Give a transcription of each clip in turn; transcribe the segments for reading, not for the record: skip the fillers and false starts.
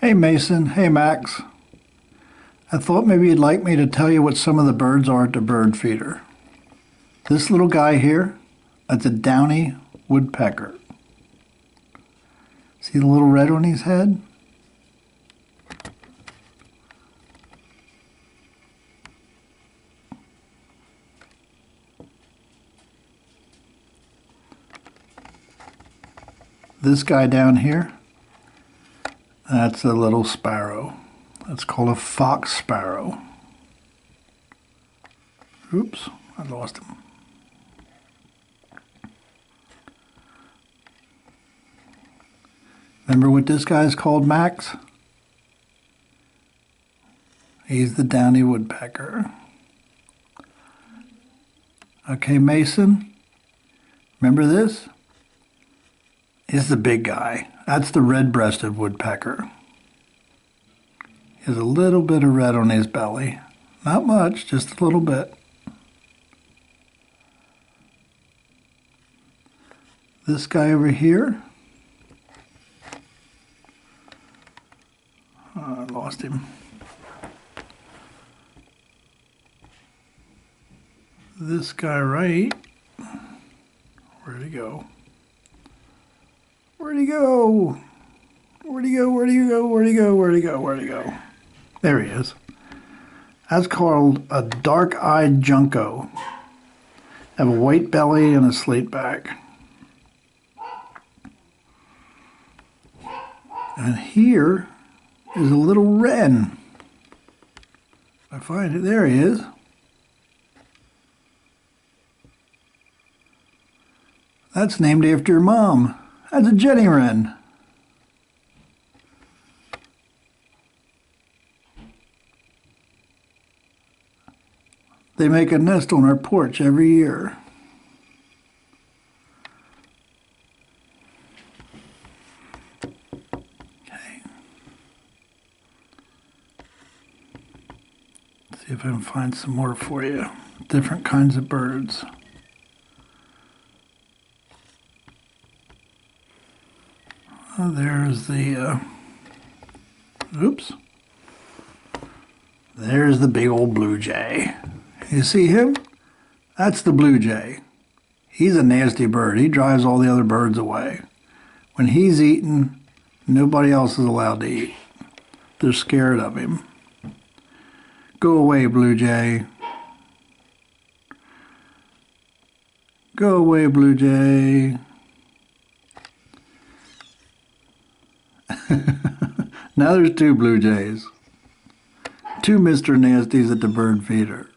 Hey Mason, hey Max. I thought maybe you'd like me to tell you what some of the birds are at the bird feeder. This little guy here, that's a downy woodpecker. See the little red on his head? This guy down here, that's a little sparrow. That's called a fox sparrow. Oops, I lost him. Remember what this guy's called, Max? He's the downy woodpecker. Okay, Mason, remember this? He's the big guy. That's the red-breasted woodpecker. He has a little bit of red on his belly. Not much, just a little bit. This guy over here, I lost him. This guy right, where'd he go? Where'd he go? Where'd he go? Where'd he go? Where'd he go? Where'd he go? Where'd he go? There he is. That's called a dark-eyed junco. Have a white belly and a slate back. And here is a little wren. I find it. There he is. That's named after your mom. That's a Jenny wren. They make a nest on our porch every year. Okay. See if I can find some more for you. Different kinds of birds. Oh, there's the, oops. There's the big old blue jay. You see him? That's the blue jay. He's a nasty bird. He drives all the other birds away. When he's eating, nobody else is allowed to eat. They're scared of him. Go away, blue jay. Go away, blue jay. Now there's two blue jays. Two Mr. Nasties at the bird feeder.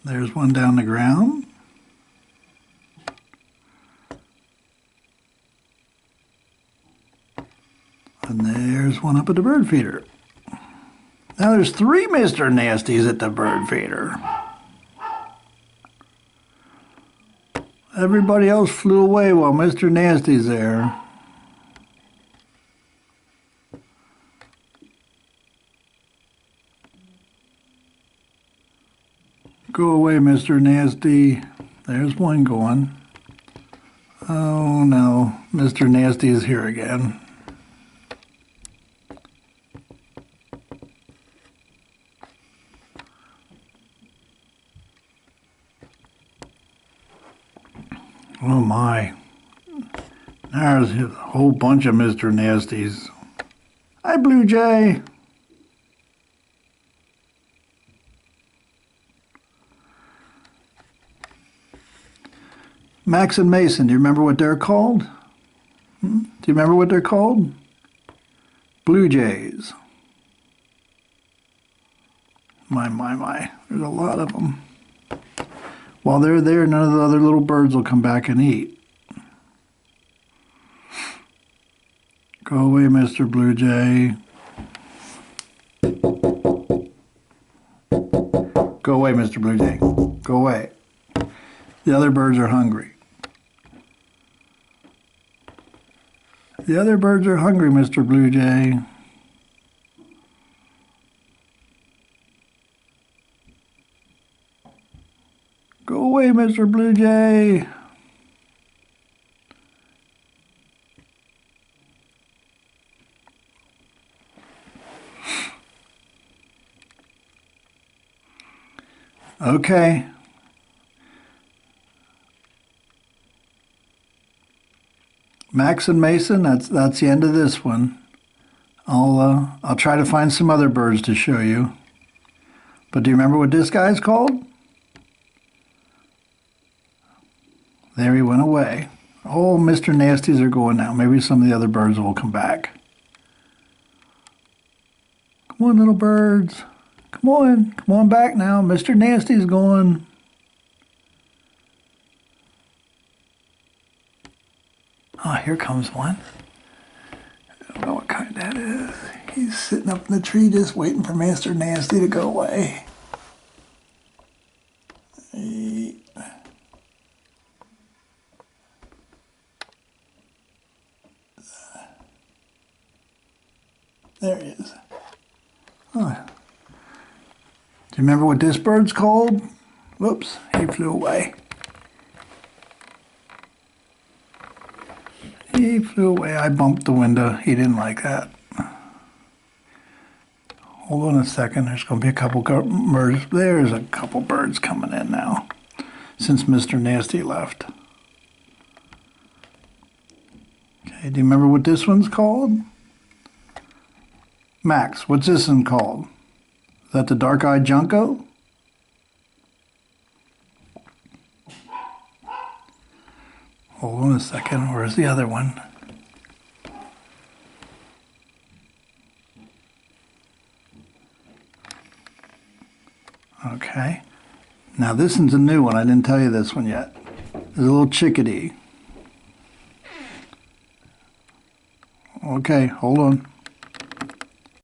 There's one down the ground. And there's one up at the bird feeder. Now there's three Mr. Nasties at the bird feeder. Everybody else flew away while Mr. Nasty's there. Go away, Mr. Nasty. There's one going. Oh no, Mr. Nasty is here again. Oh my. There's a whole bunch of Mr. Nasties. Hi, Blue Jay. Max and Mason, do you remember what they're called? Do you remember what they're called? Blue Jays. My. There's a lot of them. While they're there, none of the other little birds will come back and eat. Go away, Mr. Blue Jay. Go away, Mr. Blue Jay. Go away. The other birds are hungry. The other birds are hungry, Mr. Blue Jay. Go away, Mr. Blue Jay. Okay. Max and Mason, that's the end of this one. I'll try to find some other birds to show you. But do you remember what this guy's called? There he went away. Oh, Mr. Nasties are going now. Maybe some of the other birds will come back. Come on, little birds. Come on back now. Mr. Nasty's going. Oh, here comes one. I don't know what kind that is. He's sitting up in the tree just waiting for Mr. Nasty to go away. There he is. Oh. Do you remember what this bird's called? Whoops, he flew away. He flew away. I bumped the window. He didn't like that. Hold on a second. There's going to be a couple birds. There's a couple birds coming in now since Mr. Nasty left. Okay, do you remember what this one's called? Max, what's this one called? Is that the dark-eyed junco? Hold on a second. Where's the other one? Okay. Now this one's a new one. I didn't tell you this one yet. There's a little chickadee. Okay, hold on.